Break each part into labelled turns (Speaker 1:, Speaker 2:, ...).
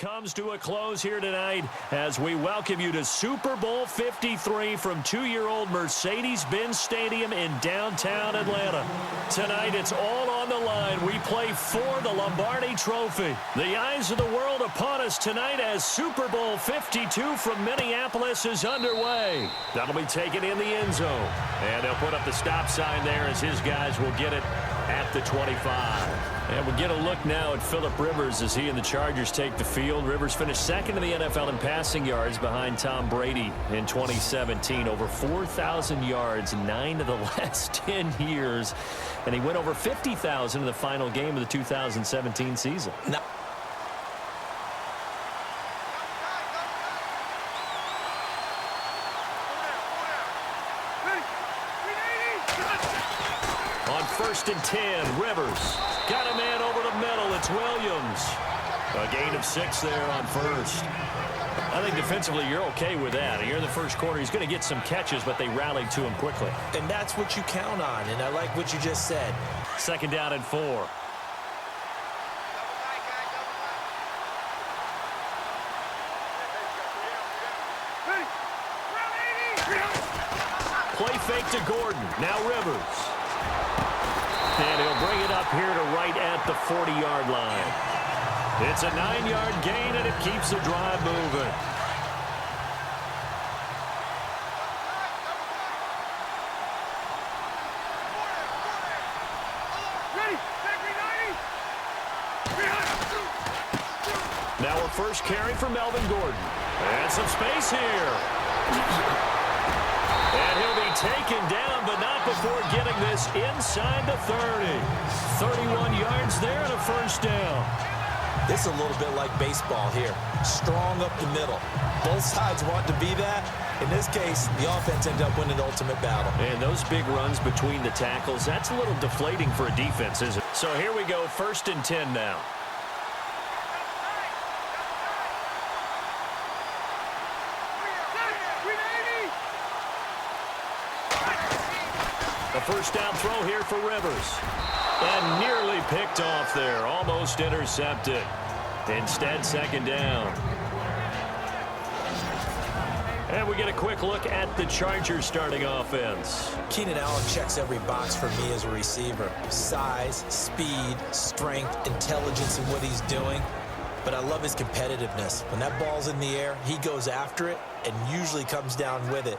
Speaker 1: comes to a close here tonight as we welcome you to Super Bowl 53 from two-year-old Mercedes-Benz Stadium in downtown Atlanta. Tonight, it's all on the line. We play for the Lombardi Trophy. The eyes of the world upon us tonight as Super Bowl 52 from Minneapolis is underway. That'll be taken in the end zone. And they'll put up the stop sign there as his guys will get it at the 25. And we'll get a look now at Phillip Rivers as he and the Chargers take the field. Rivers finished second in the NFL in passing yards behind Tom Brady in 2017. Over 4,000 yards, 9 of the last 10 years. And he went over 50,000 in the final game of the 2017 season. On 1st and 10, Rivers got a man over the middle. It's Williams. A gain of 6 there on 1st. I think defensively you're okay with that. Here in the first quarter, he's going to get some catches, but they rallied to him quickly.
Speaker 2: And that's what you count on, and I like what you just said.
Speaker 1: 2nd down and 4. Play fake to Gordon. Now Rivers. And he'll bring it up here to right at the 40-yard line. It's a 9-yard gain, and it keeps the drive moving. Now a first carry for Melvin Gordon. And some space here. And he'll be taken down, but not before getting this inside the 30. 31 yards there and a first down.
Speaker 2: This is a little bit like baseball here. Strong up the middle. Both sides want to be that. In this case, the offense ended up winning the ultimate battle.
Speaker 1: And those big runs between the tackles, that's a little deflating for a defense, isn't it? So here we go, 1st and 10 now. A first down throw here for Rivers. And nearly picked off there. Almost intercepted. Instead, 2nd down. And we get a quick look at the Chargers starting offense.
Speaker 2: Keenan Allen checks every box for me as a receiver. Size, speed, strength, intelligence in what he's doing. But I love his competitiveness. When that ball's in the air, he goes after it and usually comes down with it.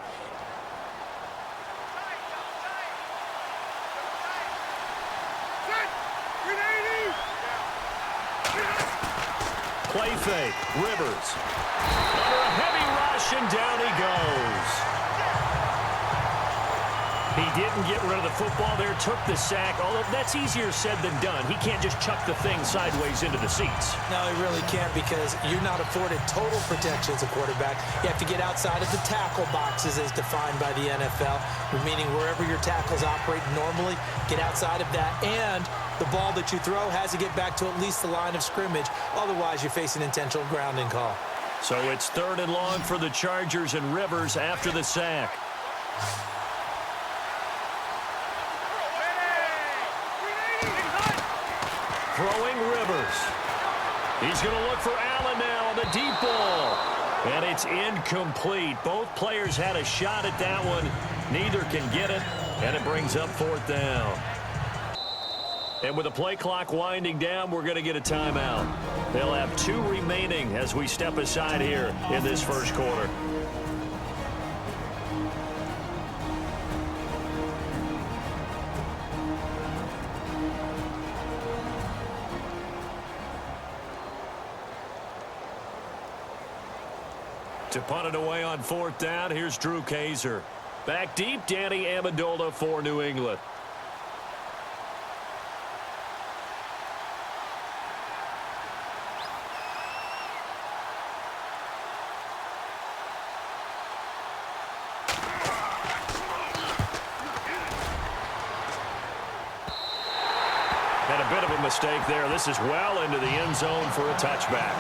Speaker 1: Play fake. Rivers. Under a heavy rush, and down he goes. He didn't get rid of the football there, took the sack, although that's easier said than done. He can't just chuck the thing sideways into the seats.
Speaker 2: No, he really can't because you're not afforded total protection as a quarterback. You have to get outside of the tackle boxes as defined by the NFL, meaning wherever your tackles operate normally, get outside of that, and the ball that you throw has to get back to at least the line of scrimmage. Otherwise, you're facing intentional grounding call.
Speaker 1: So it's 3rd and long for the Chargers and Rivers after the sack. Throwing Rivers. He's going to look for Allen now on the deep ball. And it's incomplete. Both players had a shot at that one. Neither can get it, and it brings up 4th down. And with the play clock winding down, we're going to get a timeout. They'll have 2 remaining as we step aside here in this first quarter. To punt it away on 4th down, here's Drew Kaiser. Back deep, Danny Amendola for New England. And a bit of a mistake there. This is well into the end zone for a touchback.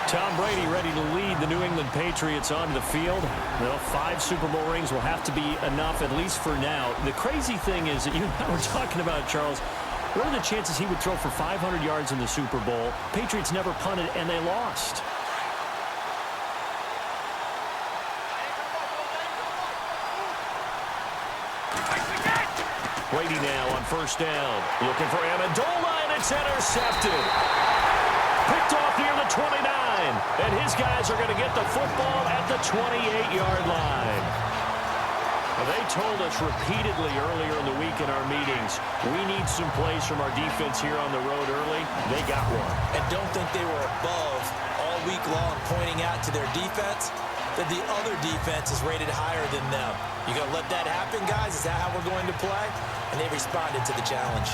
Speaker 1: Tom Brady ready to lead the New England Patriots onto the field. Well, 5 Super Bowl rings will have to be enough, at least for now. The crazy thing is that you and I were talking about, Charles, What are the chances he would throw for 500 yards in the Super Bowl? Patriots never punted, and they lost. Brady now on first down. Looking for Amendola, and it's intercepted. Picked off near the 29. And his guys are going to get the football at the 28-yard line. Well, they told us repeatedly earlier in the week in our meetings, we need some plays from our defense here on the road early. They got one.
Speaker 2: And don't think they were above all week long pointing out to their defense that the other defense is rated higher than them. You going to let that happen, guys? Is that how we're going to play? And they responded to the challenge.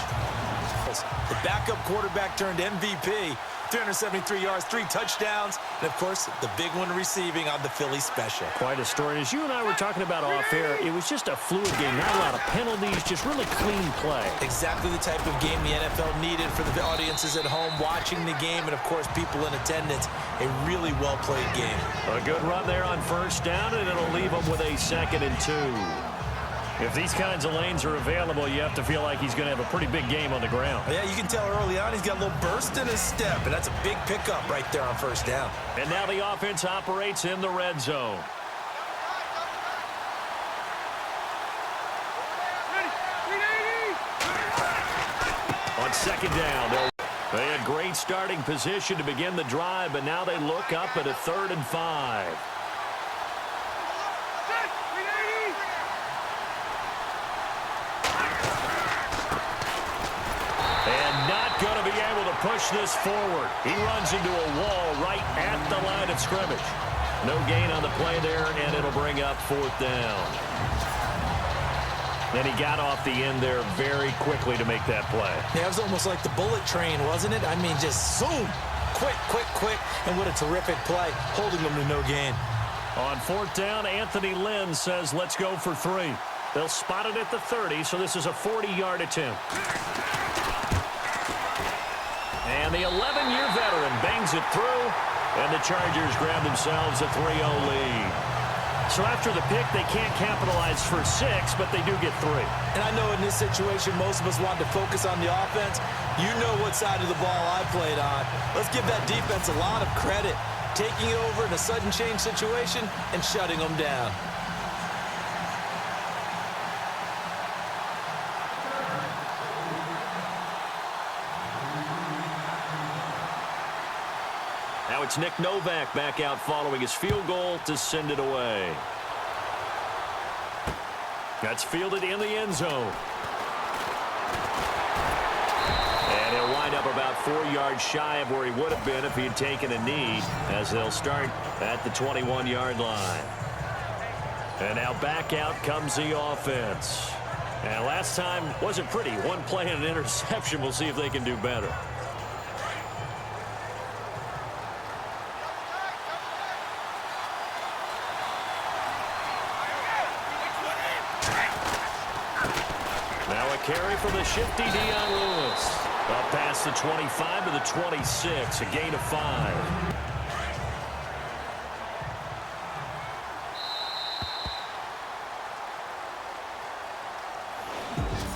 Speaker 2: The backup quarterback turned MVP, 373 yards, 3 touchdowns, and, of course, the big one receiving on the Philly special.
Speaker 1: Quite a story. As you and I were talking about off air, it was just a fluid game, not a lot of penalties, just really clean play.
Speaker 2: Exactly the type of game the NFL needed for the audiences at home watching the game and, of course, people in attendance. A really well-played game.
Speaker 1: A good run there on first down, and it'll leave them with a 2nd and 2. If these kinds of lanes are available, you have to feel like he's going to have a pretty big game on the ground.
Speaker 2: Yeah, you can tell early on he's got a little burst in his step, and that's a big pickup right there on first down.
Speaker 1: And now the offense operates in the red zone. On 2nd down, they had great starting position to begin the drive, but now they look up at a 3rd and 5. Going to be able to push this forward. He runs into a wall right at the line of scrimmage. No gain on the play there, and it'll bring up 4th down. And he got off the end there very quickly to make that play.
Speaker 2: Yeah, it was almost like the bullet train, wasn't it? I mean, just zoom. Quick, quick, quick. And what a terrific play, holding them to no gain.
Speaker 1: On 4th down, Anthony Lynn says, let's go for 3. They'll spot it at the 30, so this is a 40-yard attempt. And the 11-year veteran bangs it through, and the Chargers grab themselves a 3-0 lead. So after the pick, they can't capitalize for 6, but they do get 3.
Speaker 2: And I know in this situation, most of us want to focus on the offense. You know what side of the ball I played on. Let's give that defense a lot of credit, taking over in a sudden change situation and shutting them down.
Speaker 1: Now it's Nick Novak back out following his field goal to send it away. That's fielded in the end zone. And he'll wind up about 4 yards shy of where he would have been if he had taken a knee, as they'll start at the 21-yard line. And now back out comes the offense. And last time wasn't pretty. 1 play and an interception. We'll see if they can do better. Carry for the shifty Dion Lewis. Up past the 25 to the 26, a gain of 5.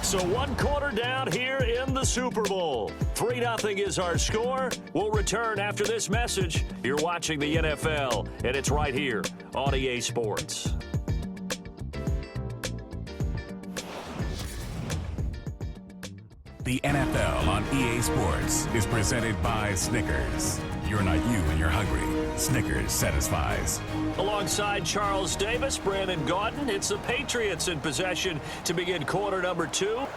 Speaker 1: So 1 quarter down here in the Super Bowl. 3-0 is our score. We'll return after this message. You're watching the NFL, and it's right here on EA Sports.
Speaker 3: The NFL on EA Sports is presented by Snickers. You're not you when you're hungry. Snickers satisfies.
Speaker 1: Alongside Charles Davis, Brandon Gaudin, it's the Patriots in possession to begin quarter number 2.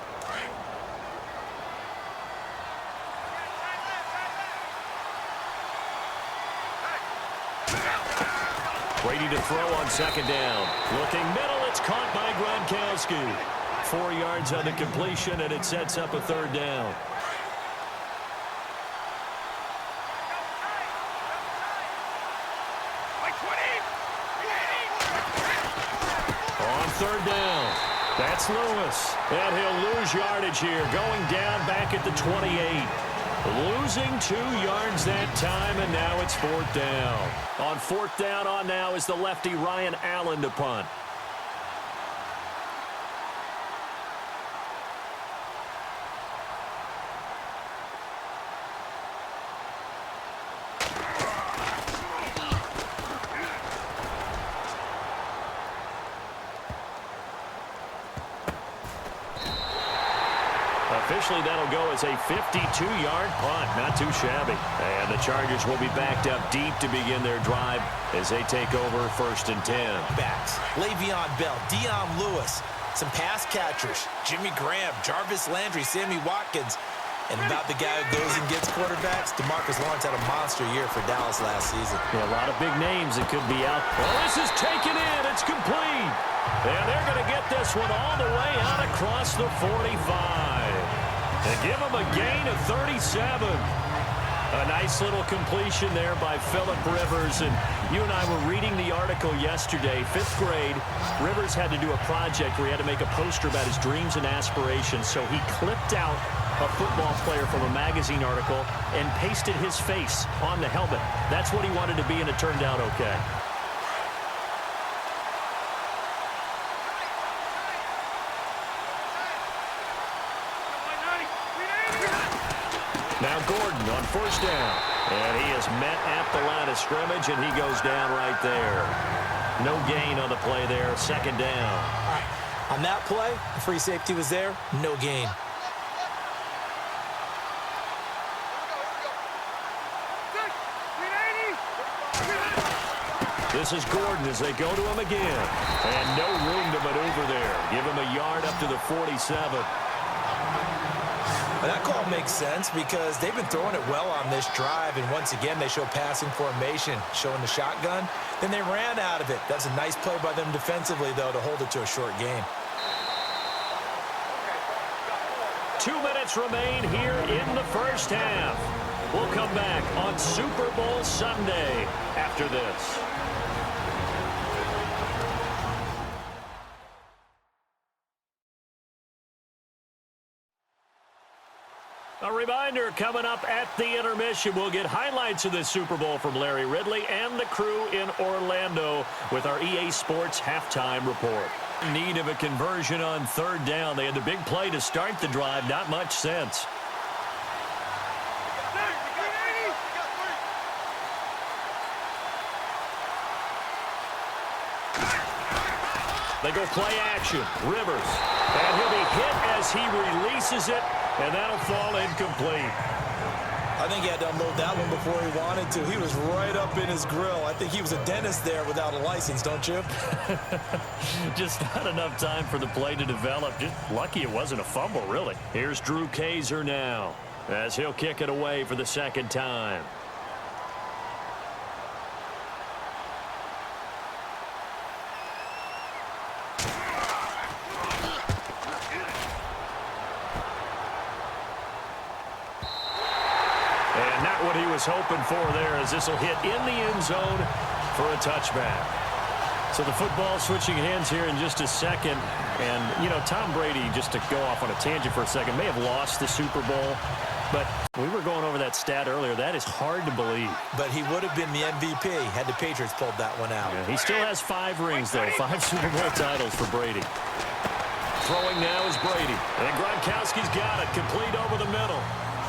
Speaker 1: Brady to throw on 2nd down. Looking middle, it's caught by Gronkowski. 4 yards on the completion, and it sets up a 3rd down. On 3rd down, that's Lewis. And he'll lose yardage here, going down back at the 28. Losing 2 yards that time, and now it's 4th down. On 4th down on now is the lefty Ryan Allen to punt. Officially, that'll go as a 52-yard punt. Not too shabby. And the Chargers will be backed up deep to begin their drive as they take over 1st and 10.
Speaker 2: Backs, Le'Veon Bell, Dion Lewis, some pass catchers, Jimmy Graham, Jarvis Landry, Sammy Watkins. And about the guy who goes and gets quarterbacks, DeMarcus Lawrence had a monster year for Dallas last season.
Speaker 1: Yeah, a lot of big names that could be out. Well, this is taken in. It's complete. And they're going to get this one all the way out across the 45. And give them a gain of 37. A nice little completion there by Phillip Rivers. And you and I were reading the article yesterday, 5th grade. Rivers had to do a project where he had to make a poster about his dreams and aspirations. So he clipped out a football player from a magazine article and pasted his face on the helmet. That's what he wanted to be, and it turned out okay. Now Gordon on 1st down. And he is met at the line of scrimmage, and he goes down right there. No gain on the play there. 2nd down.
Speaker 2: All right. On that play, the free safety was there. No gain.
Speaker 1: This is Gordon as they go to him again. And no room to maneuver there. Give him a yard up to the 47.
Speaker 2: Well, that call makes sense because they've been throwing it well on this drive. And once again, they show passing formation, showing the shotgun. Then they ran out of it. That's a nice play by them defensively, though, to hold it to a short game.
Speaker 1: 2 minutes remain here in the 1st half. We'll come back on Super Bowl Sunday after this. A reminder, coming up at the intermission, we'll get highlights of this Super Bowl from Larry Ridley and the crew in Orlando with our EA Sports halftime report. In need of a conversion on 3rd down. They had the big play to start the drive. Not much sense. They go play action. Rivers. And he'll be hit as he releases it. And that'll fall incomplete.
Speaker 2: I think he had to unload that one before he wanted to. He was right up in his grill. I think he was a dentist there without a license, don't you?
Speaker 1: Just not enough time for the play to develop. Just lucky it wasn't a fumble, really. Here's Drew Kaiser now as he'll kick it away for the 2nd time. What he was hoping for there as this will hit in the end zone for a touchback. So the football switching hands here in just a second. And, you know, Tom Brady, just to go off on a tangent for a second, may have lost the Super Bowl. But we were going over that stat earlier. That is hard to believe.
Speaker 2: But he would have been the MVP had the Patriots pulled that one out.
Speaker 1: Yeah, he still has 5 rings, though. 5 Super Bowl titles for Brady. Throwing now is Brady. And Gronkowski's got it. Complete over the middle.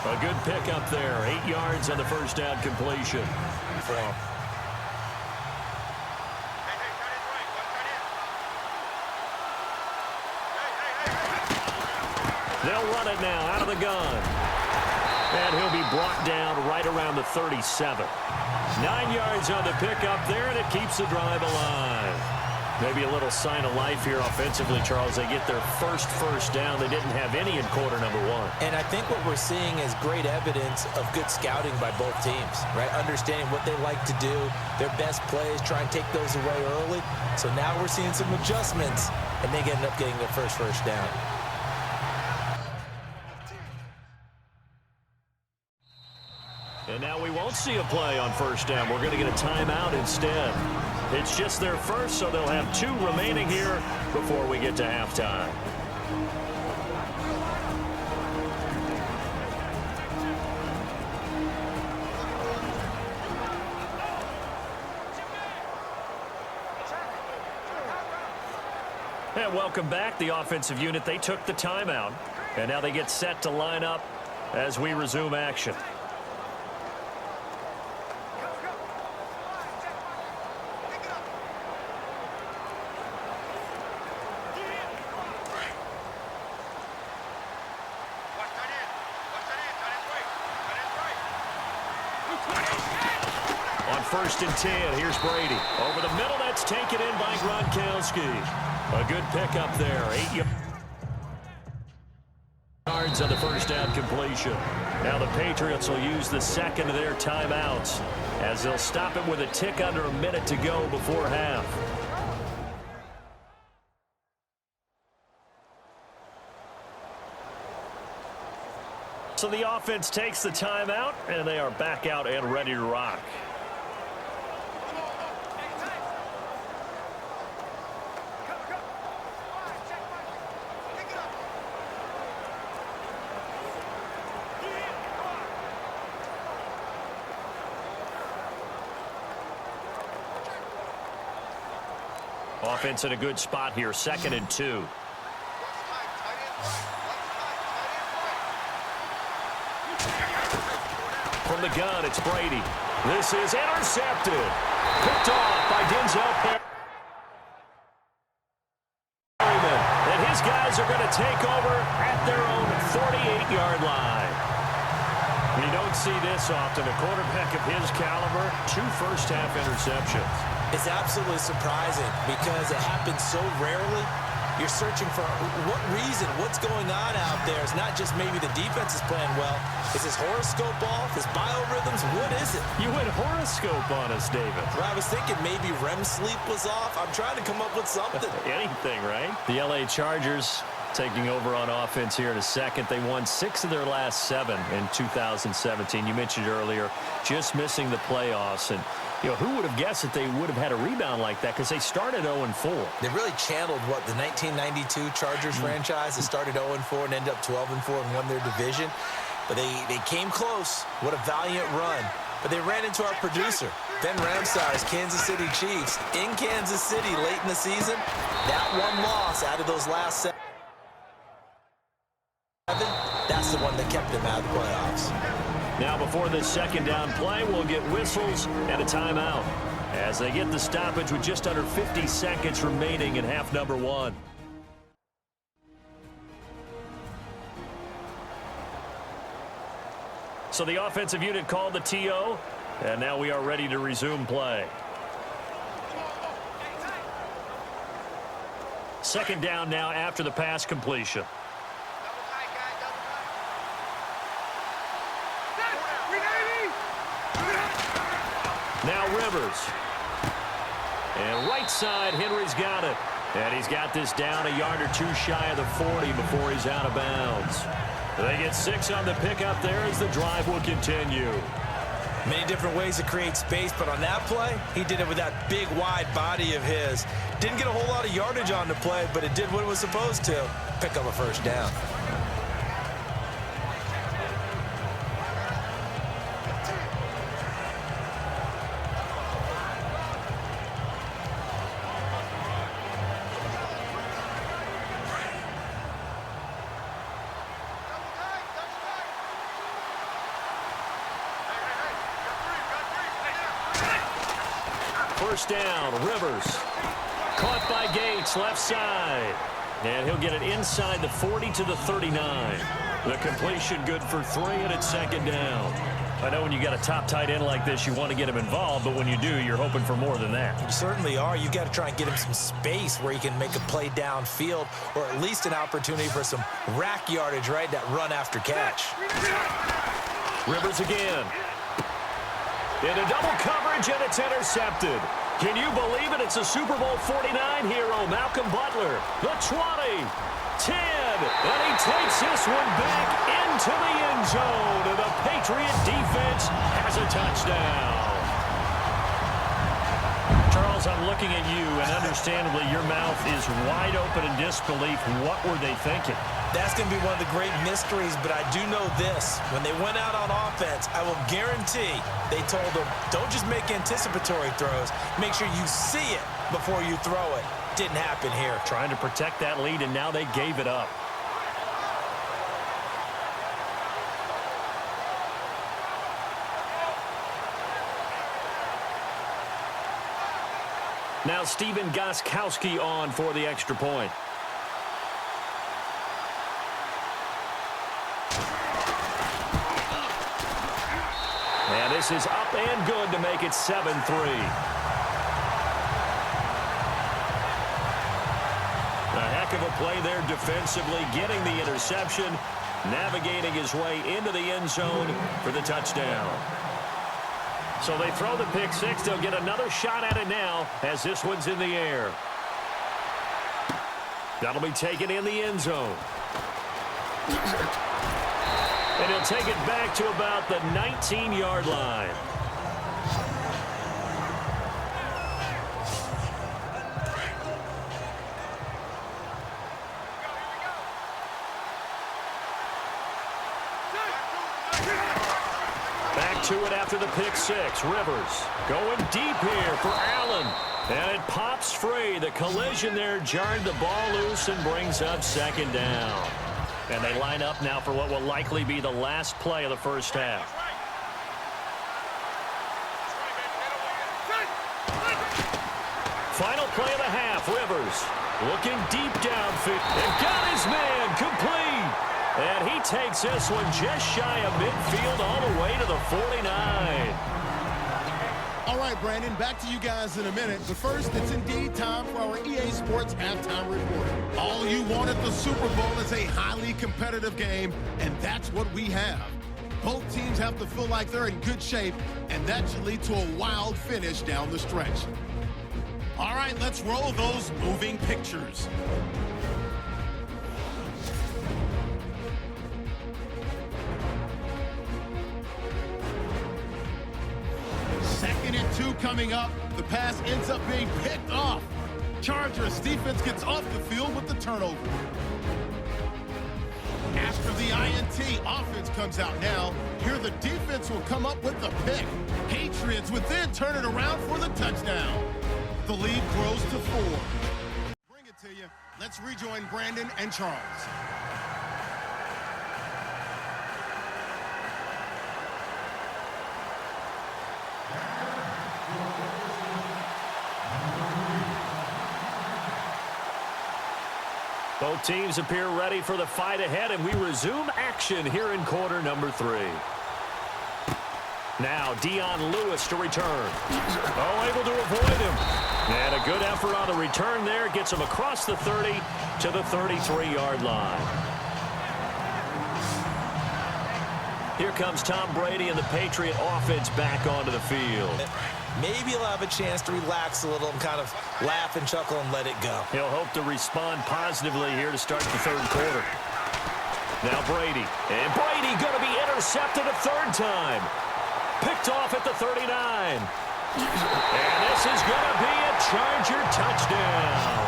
Speaker 1: A good pickup there. 8 yards on the 1st down completion. They'll run it now out of the gun. And he'll be brought down right around the 37. 9 yards on the pickup there, and it keeps the drive alive. Maybe a little sign of life here offensively, Charles. They get their first down. They didn't have any in quarter number 1.
Speaker 2: And I think what we're seeing is great evidence of good scouting by both teams, right? Understanding what they like to do, their best plays, try and take those away early. So now we're seeing some adjustments, and they end up getting their first down.
Speaker 1: And now we won't see a play on 1st down. We're going to get a timeout instead. It's just their first, so they'll have 2 remaining here before we get to halftime. And welcome back. The offensive unit, they took the timeout. And now they get set to line up as we resume action. 1st and 10. Here's Brady. Over the middle, that's taken in by Gronkowski. A good pickup there. 8 yards on the first down completion. Now the Patriots will use the second of their timeouts as they'll stop it with a tick under a minute to go before half. So the offense takes the timeout, and they are back out and ready to rock. Offense in a good spot here, 2nd and 2. From the gun, it's Brady. This is intercepted. Picked off by Denzel Perryman. And his guys are going to take over at their own 48-yard line. You don't see this often. A quarterback of his caliber, 2 first-half interceptions.
Speaker 2: It's absolutely surprising because it happens so rarely. You're searching for what reason, what's going on out there. It's not just maybe the defense is playing well. Is his horoscope off? His biorhythms? What is it?
Speaker 1: You went horoscope on us, David.
Speaker 2: Well, I was thinking maybe REM sleep was off. I'm trying to come up with something.
Speaker 1: Anything, right? The LA Chargers taking over on offense here in a second. They won 6 of their last 7 in 2017. You mentioned earlier just missing the playoffs. And you know, who would have guessed that they would have had a rebound like that, because they started 0-4.
Speaker 2: They really channeled what the 1992 Chargers franchise that started 0-4 and ended up 12-4 and won their division. But they came close. What a valiant run. But they ran into our producer, Ben Ramsar's Kansas City Chiefs, in Kansas City late in the season. That one loss out of those last 7, that's the one that kept them out of the playoffs.
Speaker 1: Now before this second down play, we'll get whistles and a timeout as they get the stoppage with just under 50 seconds remaining in half number 1. So the offensive unit called the TO, and now we are ready to resume play. Second down now after the pass completion. Now Rivers. And right side, Henry's got it. And he's got this down a yard or 2 shy of the 40 before he's out of bounds. They get 6 on the pickup there as the drive will continue.
Speaker 2: Many different ways to create space, but on that play, he did it with that big, wide body of his. Didn't get a whole lot of yardage on the play, but it did what it was supposed to. Pick up a first down.
Speaker 1: First down, Rivers. Caught by Gates, left side. And he'll get it inside the 40 to the 39. The completion good for 3, and it's second down. I know when you got a top tight end like this, you want to get him involved, but when you do, you're hoping for more than that.
Speaker 2: You certainly are. You've got to try and get him some space where he can make a play downfield, or at least an opportunity for some rack yardage, right? That run after catch.
Speaker 1: Rivers again. Into double coverage, and it's intercepted. Can you believe it? It's a Super Bowl 49 hero, Malcolm Butler. The 20, 10, and he takes this one back into the end zone. And the Patriot defense has a touchdown. Charles, I'm looking at you, and understandably, your mouth is wide open in disbelief. What were they thinking?
Speaker 2: That's going to be one of the great mysteries, but I do know this. When they went out on offense, I will guarantee they told them, don't just make anticipatory throws. Make sure you see it before you throw it. Didn't happen here.
Speaker 1: Trying to protect that lead, and now they gave it up. Now Stephen Gostkowski on for the extra point. And this This is up and good to make it 7-3. A heck of a play there defensively, getting the interception, navigating his way into the end zone for the touchdown. So they throw the pick six. They'll get another shot at it now as this one's in the air. That'll be taken in the end zone. And he'll take it back to about the 19-yard line. Back to it after the pick six. Rivers going deep here for Allen. And it pops free. The collision there jarred the ball loose and brings up second down. And they line up now for what will likely be the last play of the first half. Final play of the half. Rivers looking deep downfield. And got his man complete. And he takes this one just shy of midfield all the way to the 49.
Speaker 4: All right, Brandon, back to you guys in a minute. But first, it's indeed time for our EA Sports Halftime Report. All you want at the Super Bowl is a highly competitive game, and that's what we have. Both teams have to feel like they're in good shape, and that should lead to a wild finish down the stretch. All right, let's roll those moving pictures. Second and 2 coming up. The pass ends up being picked off. Chargers defense gets off the field with the turnover. After the INT, offense comes out now. Here the defense will come up with the pick. Patriots would then turn it around for the touchdown. The lead grows to 4. Bring it to you. Let's rejoin Brandon and Charles.
Speaker 1: Both teams appear ready for the fight ahead, and we resume action here in quarter number 3. Now Dion Lewis to return. Oh, able to avoid him. And a good effort on the return there. Gets him across the 30 to the 33-yard line. Here comes Tom Brady and the Patriot offense back onto the field.
Speaker 2: Maybe he'll have a chance to relax a little and kind of laugh and chuckle and let it go.
Speaker 1: He'll hope to respond positively here to start the third quarter. Now Brady. And Brady going to be intercepted a third time. Picked off at the 39. And this is going to be a Charger touchdown.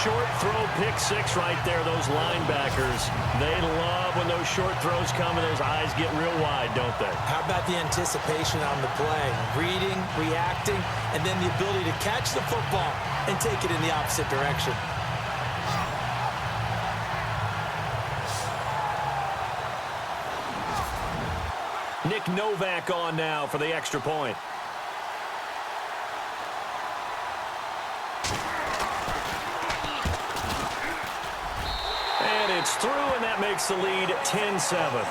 Speaker 1: Short throw pick six right there. Those linebackers, they love when those short throws come and those eyes get real wide, don't they?
Speaker 2: How about the anticipation on the play? Reading, reacting, and then the ability to catch the football and take it in the opposite direction.
Speaker 1: Nick Novak on now for the extra point. And it's through, and that makes the lead 10-7.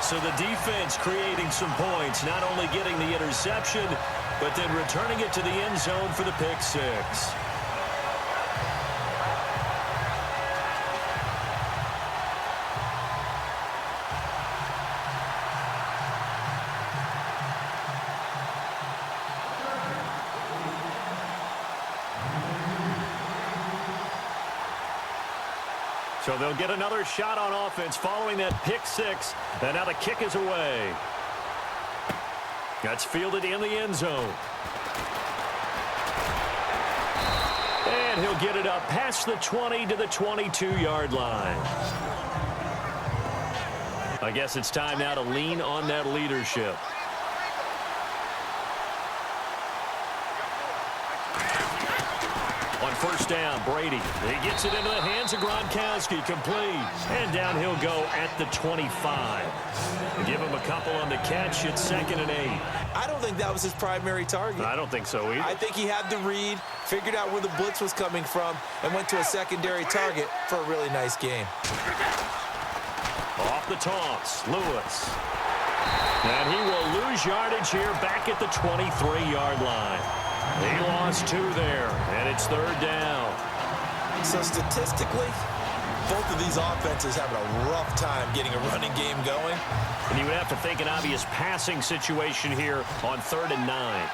Speaker 1: So the defense creating some points, not only getting the interception, but then returning it to the end zone for the pick six. So they'll get another shot on offense following that pick six. And now the kick is away. That's fielded in the end zone. And he'll get it up past the 20 to the 22-yard line. I guess it's time now to lean on that leadership. On first down, Brady. He gets it into the hands of Gronkowski. Complete. And down he'll go at the 25. Give him a couple on the catch. It's 2nd and 8.
Speaker 2: I don't think that was his primary target.
Speaker 1: I don't think so either.
Speaker 2: I think he had the read, figured out where the blitz was coming from, and went to a secondary target for a really nice game.
Speaker 1: Off the toss, Lewis. And he will lose yardage here back at the 23-yard line. He lost 2 there, and it's 3rd down.
Speaker 2: So statistically, both of these offenses having a rough time getting a running game going.
Speaker 1: And you would have to think an obvious passing situation here on 3rd and 9.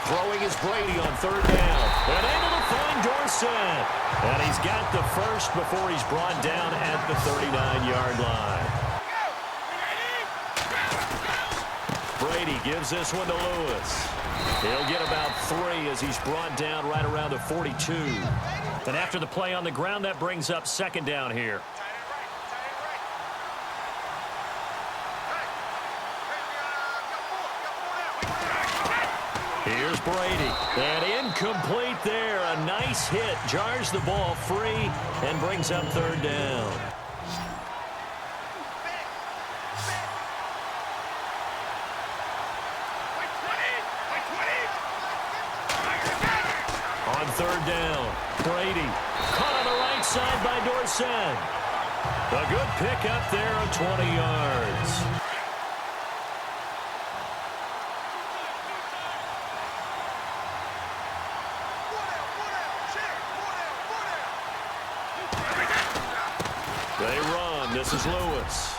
Speaker 1: Throwing is Brady on 3rd down. And able to find Dorsett. And he's got the first before he's brought down at the 39-yard line. Brady gives this one to Lewis. He'll get about 3 as he's brought down right around the 42. And after the play on the ground, that brings up 2nd down here. Here's Brady. And incomplete there. A nice hit. Jars the ball free and brings up 3rd down. On 3rd down, Brady caught on the right side by Dorsett. A good pickup there of 20 yards. They run. This is Lewis.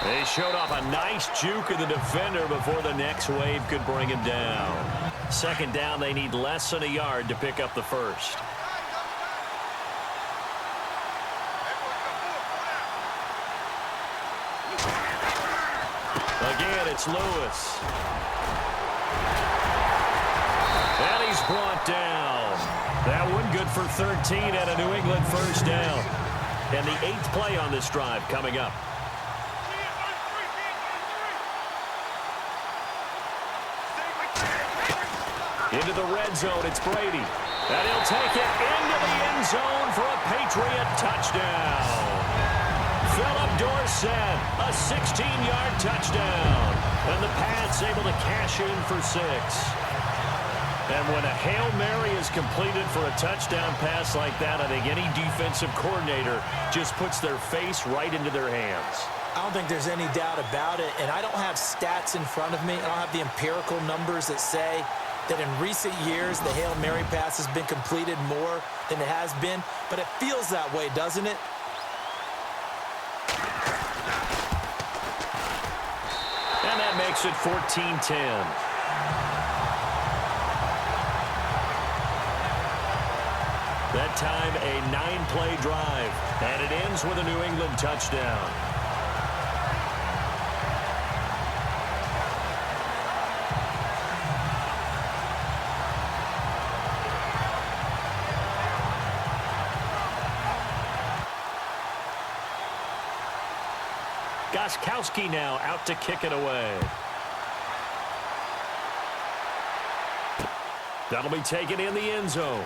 Speaker 1: They showed off a nice juke of the defender before the next wave could bring him down. 2nd down, they need less than a yard to pick up the first. Again, it's Lewis. And he's brought down. That one good for 13 and a New England first down. And the 8th play on this drive coming up. Into the red zone, it's Brady. And he'll take it into the end zone for a Patriot touchdown. Philip Dorsett, a 16-yard touchdown. And the Pats able to cash in for 6. And when a Hail Mary is completed for a touchdown pass like that, I think any defensive coordinator just puts their face right into their hands.
Speaker 2: I don't think there's any doubt about it, and I don't have stats in front of me. I don't have the empirical numbers that say that in recent years the Hail Mary pass has been completed more than it has been, but it feels that way, doesn't it?
Speaker 1: And that makes it 14-10. That time, a 9-play drive, and it ends with a New England touchdown. Gostkowski now out to kick it away. That'll be taken in the end zone.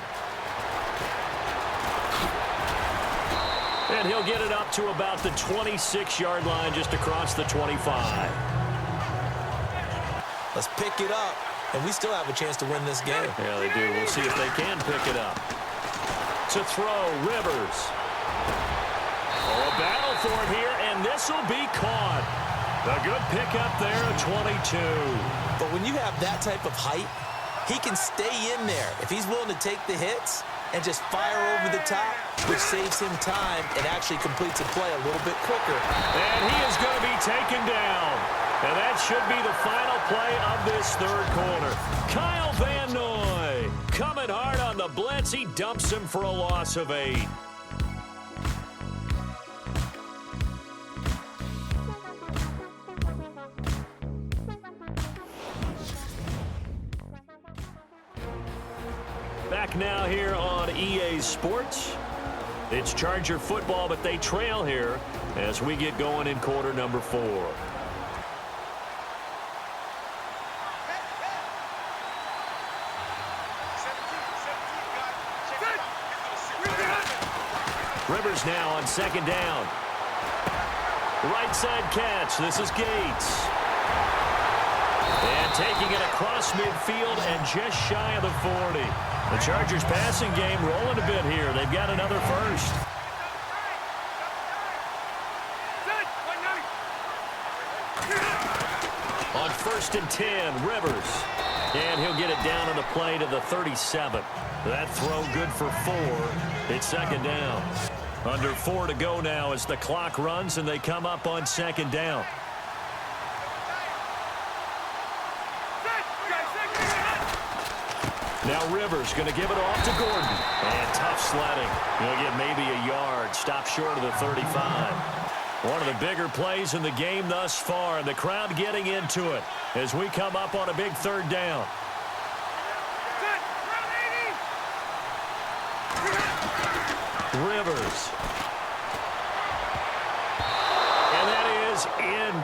Speaker 1: And he'll get it up to about the 26-yard line just across the 25.
Speaker 2: Let's pick it up, and we still have a chance to win this game.
Speaker 1: Yeah, they do. We'll see if they can pick it up. To throw, Rivers. Oh, a battle for it here, and this will be caught. A good pickup there at 22.
Speaker 2: But when you have that type of height, he can stay in there. If he's willing to take the hits and just fire over the top, which saves him time and actually completes a play a little bit quicker.
Speaker 1: And he is going to be taken down. And that should be the final play of this 3rd quarter. Kyle Van Noy coming hard on the blitz. He dumps him for a loss of 8. Back now here on EA Sports. It's Charger football, but they trail here as we get going in quarter number 4. Rivers now on second down. Right side catch. This is Gates. And taking it across midfield and just shy of the 40. The Chargers passing game rolling a bit here. They've got another first. On 1st and 10, Rivers. And he'll get it down on the play to the 37. That throw good for 4. It's second down. Under 4 to go now as the clock runs and they come up on second down. Now Rivers going to give it off to Gordon. And tough sledding. He'll get maybe a yard. Stop short of the 35. One of the bigger plays in the game thus far, and the crowd getting into it as we come up on a big third down. Rivers. And that is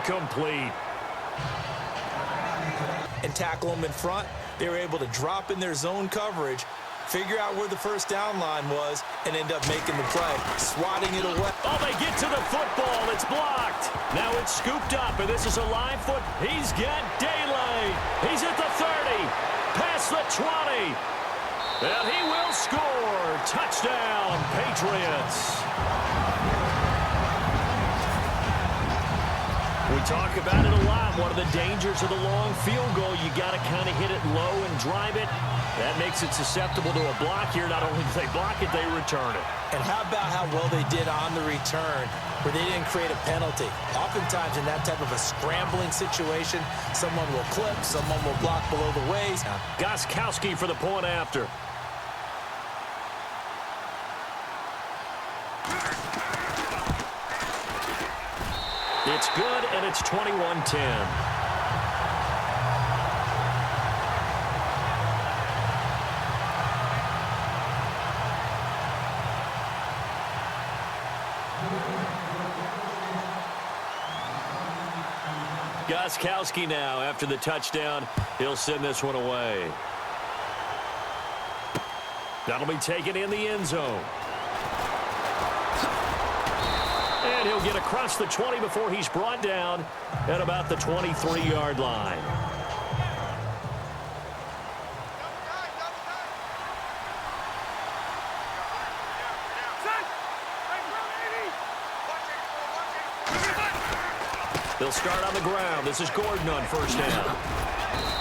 Speaker 1: incomplete.
Speaker 2: And tackle them in front. They were able to drop in their zone coverage, figure out where the first down line was, and end up making the play, swatting it away.
Speaker 1: Oh, they get to the football. It's blocked. Now it's scooped up, and this is a live foot. He's got daylight. He's at the 30, past the 20. And he will score. Touchdown, Patriots. We talk about it a lot. One of the dangers of the long field goal, you got to kind of hit it low and drive it. That makes it susceptible to a block here. Not only do they block it, they return it.
Speaker 2: And how about how well they did on the return, where they didn't create a penalty? Oftentimes in that type of a scrambling situation, someone will clip, someone will block below the waist.
Speaker 1: Gostkowski for the point after. It's good, and it's 21-10. Gostkowski now, after the touchdown, he'll send this one away. That'll be taken in the end zone. And he'll get across the 20 before he's brought down at about the 23-yard line. They'll start on the ground. This is Gordon on first down.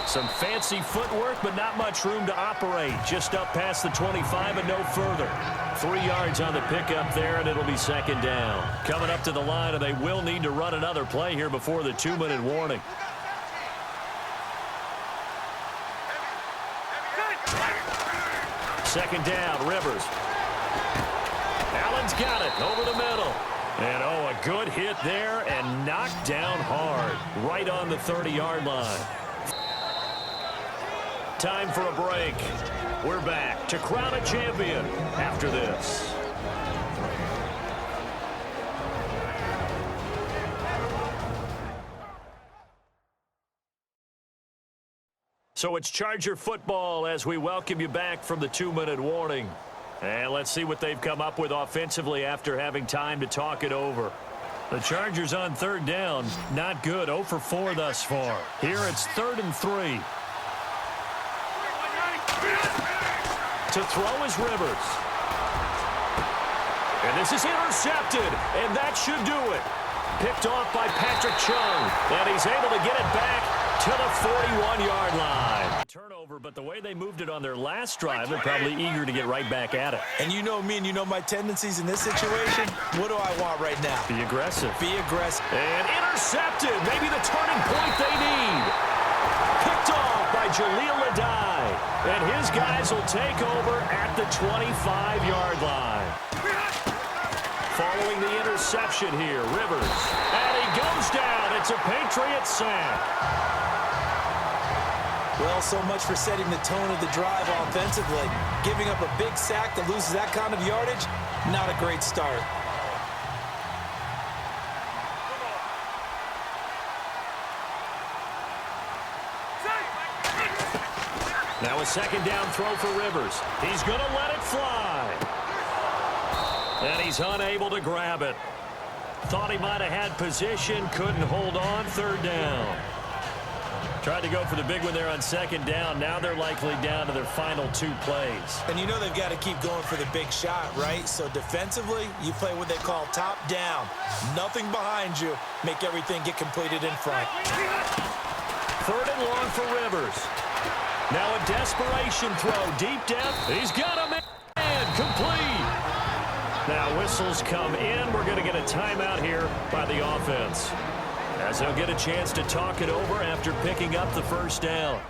Speaker 1: Some fancy footwork, but not much room to operate. Just up past the 25 and no further. 3 yards on the pickup there, and it'll be second down. Coming up to the line, and they will need to run another play here before the 2-minute warning. Second down, Rivers. Allen's got it over the middle. And, oh, a good hit there and knocked down hard. Right on the 30-yard line. Time for a break. We're back to crown a champion after this. So it's Charger football as we welcome you back from the 2-minute warning. And let's see what they've come up with offensively after having time to talk it over. The Chargers on third down, not good. 0 for 4 thus far. Here it's 3rd and 3. To throw is Rivers. And this is intercepted, and that should do it. Picked off by Patrick Chung, and he's able to get it back to the 41-yard line. Turnover, but the way they moved it on their last drive, they're probably eager to get right back at it.
Speaker 2: And you know me, and you know my tendencies in this situation. What do I want right now?
Speaker 1: Be aggressive.
Speaker 2: Be aggressive.
Speaker 1: And intercepted. Maybe the turning point they need. Picked off by Jaleel Adai. And his guys will take over at the 25-yard line. Following the interception here, Rivers. And he goes down. It's a Patriots sack.
Speaker 2: Well, so much for setting the tone of the drive offensively. Giving up a big sack that loses that kind of yardage, not a great start. Now a second down throw for Rivers. He's going to let it fly.
Speaker 1: And he's unable to grab it. Thought he might have had position, couldn't hold on. Third down. Tried to go for the big one there on second down. Now they're likely down to their final 2 plays.
Speaker 2: And you know they've got to keep going for the big shot, right? So defensively, you play what they call top down. Nothing behind you. Make everything get completed in front.
Speaker 1: Third and long for Rivers. Now a desperation throw deep down. He's got a man complete. Now whistles come in. We're going to get a timeout here by the offense, as they'll get a chance to talk it over after picking up the first down.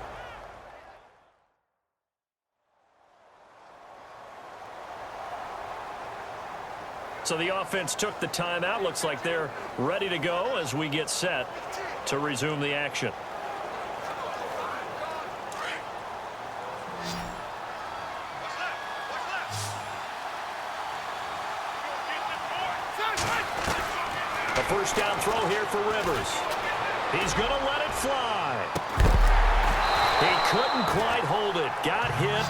Speaker 1: So the offense took the timeout. Looks like they're ready to go as we get set to resume the action. A first down throw here for Rivers. He's going to let it fly. He couldn't quite hold it. Got hit.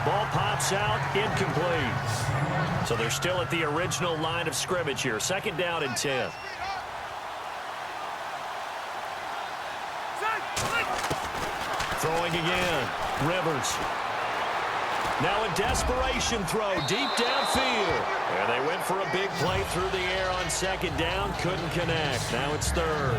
Speaker 1: Ball pops out. Incomplete. So they're still at the original line of scrimmage here. Second down and 10. Throwing again. Rivers. Now a desperation throw deep downfield. And they went for a big play through the air on second down. Couldn't connect. Now it's third.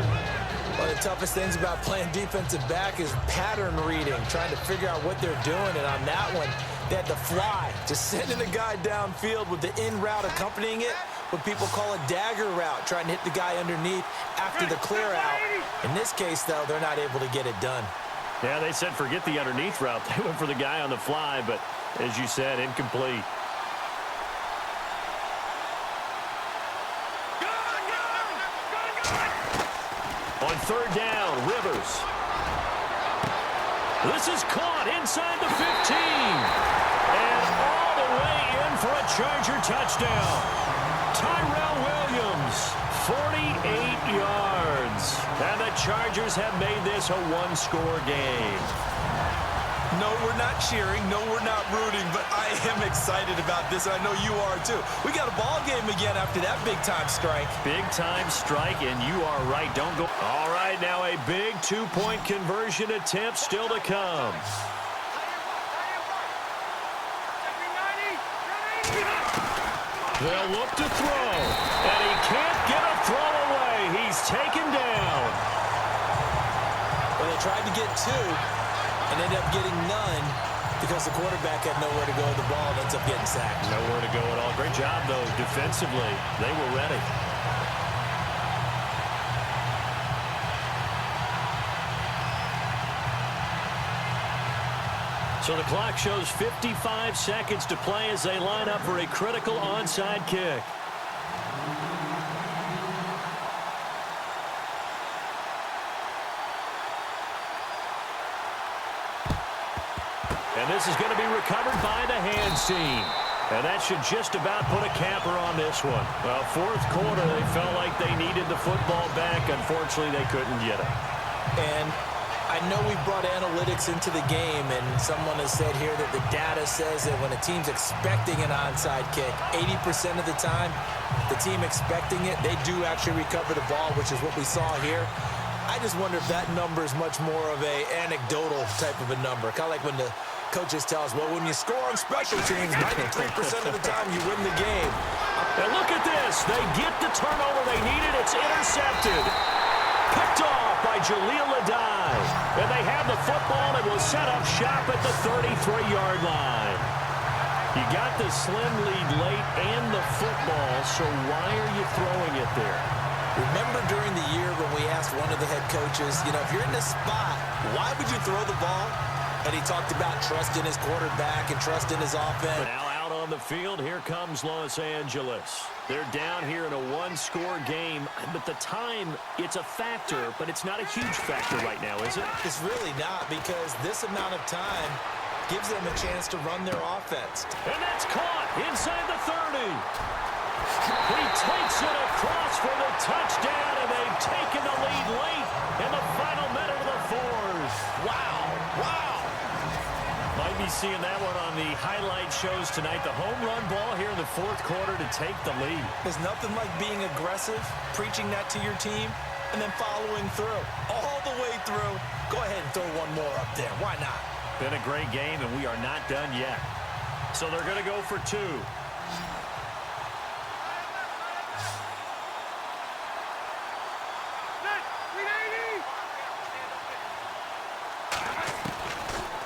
Speaker 2: One of the toughest things about playing defensive back is pattern reading, trying to figure out what they're doing. And on that one, they had to fly, just sending the guy downfield with the in route accompanying it, what people call a dagger route, trying to hit the guy underneath after the clear out. In this case, though, they're not able to get it done.
Speaker 1: Yeah, they said forget the underneath route. They went for the guy on the fly, but as you said, incomplete. On third down, Rivers. This is caught inside the 15. And all the way in for a Charger touchdown. Tyrell Williams, 48 yards. And the Chargers have made this a one-score game.
Speaker 2: No, we're not cheering. No, we're not rooting. But I am excited about this, and I know you are too. We got a ball game again after that big-time strike.
Speaker 1: Big-time strike, and you are right. Don't go. All right, now a big two-point conversion attempt still to come. They'll look to throw, and he can't get a throw away. He's taken down.
Speaker 2: Well, they tried to get two and ended up getting none because the quarterback had nowhere to go with the ball and ends up getting sacked.
Speaker 1: Nowhere to go at all. Great job, though, defensively. They were ready. So the clock shows 55 seconds to play as they line up for a critical onside kick. And this is going to be recovered by the hands team. And that should just about put a capper on this one. Well, fourth quarter, they felt like they needed the football back. Unfortunately, they couldn't get it.
Speaker 2: And I know we brought analytics into the game, and someone has said here that the data says that when a team's expecting an onside kick, 80% of the time, the team expecting it, they do actually recover the ball, which is what we saw here. I just wonder if that number is much more of a anecdotal type of a number. Kind of like when the coaches tell us, well, when you score on special teams, 93% of the time you win the game.
Speaker 1: And look at this. They get the turnover they needed. It's intercepted. Picked off by Jaleel Adai. And they have the football and will set up shop at the 33-yard line. You got the slim lead late and the football, so why are you throwing it there?
Speaker 2: Remember during the year when we asked one of the head coaches, you know, if you're in this spot, why would you throw the ball? And he talked about trust in his quarterback and trust in his offense.
Speaker 1: Now out on the field, here comes Los Angeles. They're down here in a one-score game, but the time, it's a factor, but it's not a huge factor right now, is it?
Speaker 2: It's really not, because this amount of time gives them a chance to run their offense.
Speaker 1: And that's caught inside the 30. He takes it across for the touchdown, and they've taken the lead late in the final minute of the fourth.
Speaker 2: Wow.
Speaker 1: Might be be seeing that one on the highlight shows tonight. The home run ball here in the fourth quarter to take the lead.
Speaker 2: There's nothing like being aggressive, preaching that to your team, and then following through. All the way through. Go ahead and throw one more up there. Why not?
Speaker 1: Been a great game, and we are not done yet. So they're going to go for two.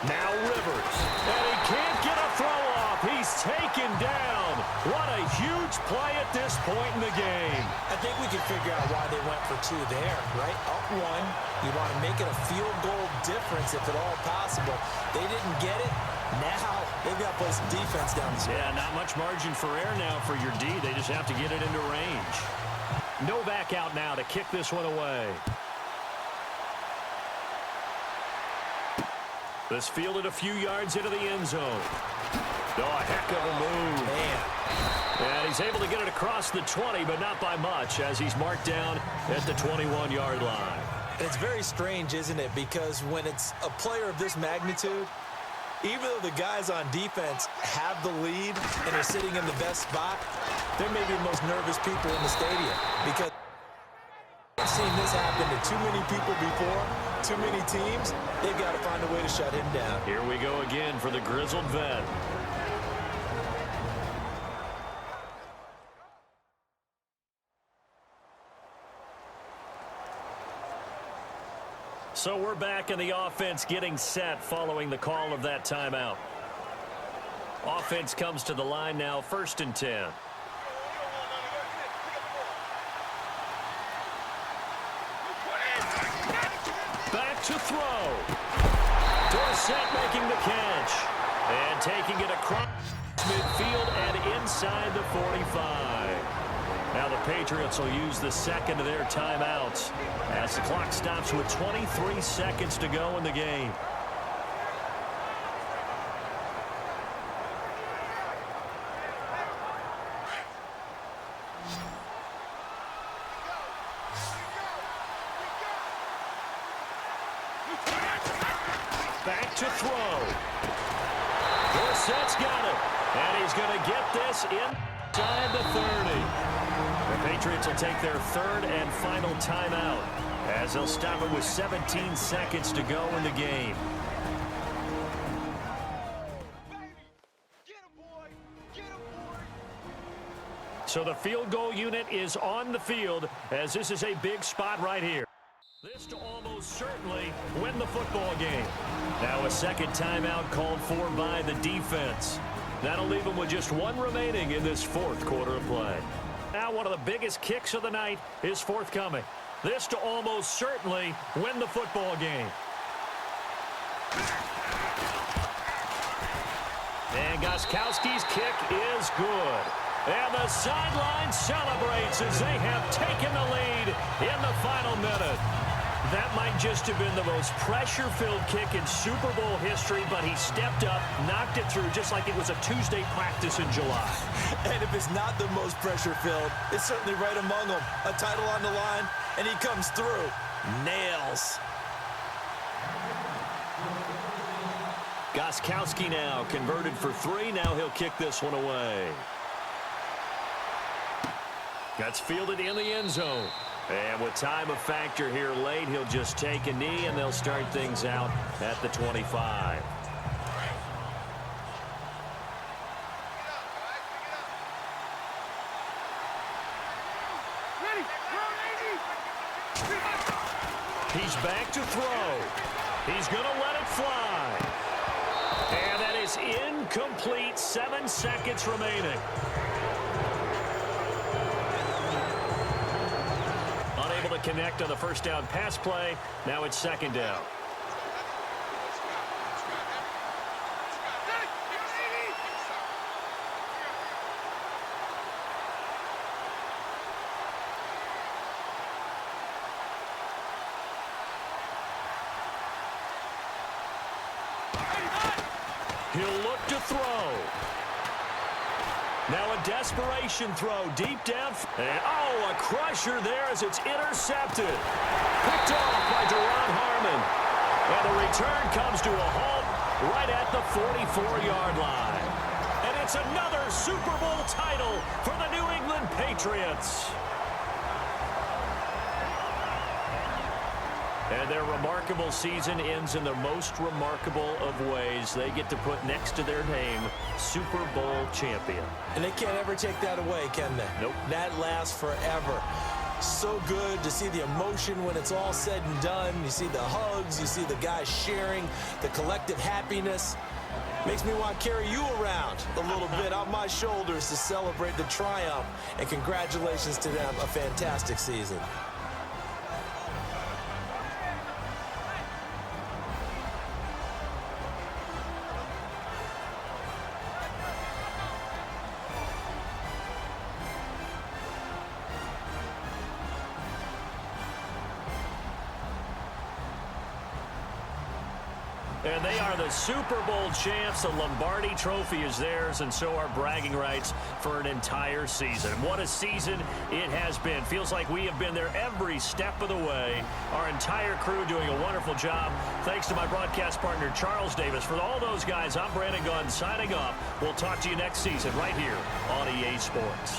Speaker 1: Now Rivers, and he can't get a throw off. He's taken down. What a huge play at this point in the game.
Speaker 2: I think we can figure out why they went for two there, right? Up one, you want to make it a field goal difference if at all possible. They didn't get it. Now they've got to play some defense down the stretch.
Speaker 1: Yeah, not much margin for error now for your D. They just have to get it into range. Novak out now to kick this one away. This fielded a few yards into the end zone. Oh, a heck of a move.
Speaker 2: Man.
Speaker 1: And he's able to get it across the 20, but not by much, as he's marked down at the 21-yard line.
Speaker 2: And it's very strange, isn't it? Because when it's a player of this magnitude, even though the guys on defense have the lead and are sitting in the best spot, they're maybe the most nervous people in the stadium. Because I've seen this happen to too many people before, too many teams. They've got to find a way to shut him down.
Speaker 1: Here we go again for the grizzled vet. So we're back in the offense getting set following the call of that timeout. Offense comes to the line now, 1st and 10. Back to throw. Dorsett making the catch. And taking it across midfield and inside the 45. Now the Patriots will use the second of their timeouts as the clock stops with 23 seconds to go in the game. Back to throw. Dorsett's got it. And he's going to get this inside the 30. The Patriots will take their third and final timeout as they'll stop it with 17 seconds to go in the game. So the field goal unit is on the field as this is a big spot right here. This to almost certainly win the football game. Now a second timeout called for by the defense. That'll leave them with just one remaining in this fourth quarter of play. Now one of the biggest kicks of the night is forthcoming. This to almost certainly win the football game. And Gostkowski's kick is good. And the sideline celebrates as they have taken the lead in the final minute. That might just have been the most pressure-filled kick in Super Bowl history, but he stepped up, knocked it through just like it was a Tuesday practice in July.
Speaker 2: And if it's not the most pressure-filled, it's certainly right among them. A title on the line, and he comes through. Nails.
Speaker 1: Gostkowski now converted for 3. Now he'll kick this one away. That's fielded in the end zone. And with time a factor here late, he'll just take a knee, and they'll start things out at the 25. He's back to throw. He's going to let it fly. And that is incomplete. 7 seconds remaining. Unable to connect on the first down pass play. Now it's second down. He'll look to throw. Now a desperation throw deep down. And, oh, a crusher there as it's intercepted. Picked off by Deron Harmon. And the return comes to a halt right at the 44-yard line. And it's another Super Bowl title for the New England Patriots. And their remarkable season ends in the most remarkable of ways. They get to put next to their name, Super Bowl champion.
Speaker 2: And they can't ever take that away, can they?
Speaker 1: Nope.
Speaker 2: That lasts forever. So good to see the emotion when it's all said and done. You see the hugs, you see the guys sharing, the collective happiness. Makes me want to carry you around a little bit on my shoulders to celebrate the triumph. And congratulations to them, a fantastic season.
Speaker 1: And they are the Super Bowl champs. The Lombardi Trophy is theirs, and so are bragging rights for an entire season. What a season it has been. Feels like we have been there every step of the way. Our entire crew doing a wonderful job. Thanks to my broadcast partner, Charles Davis. For all those guys, I'm Brandon Gunn signing off. We'll talk to you next season right here on EA Sports.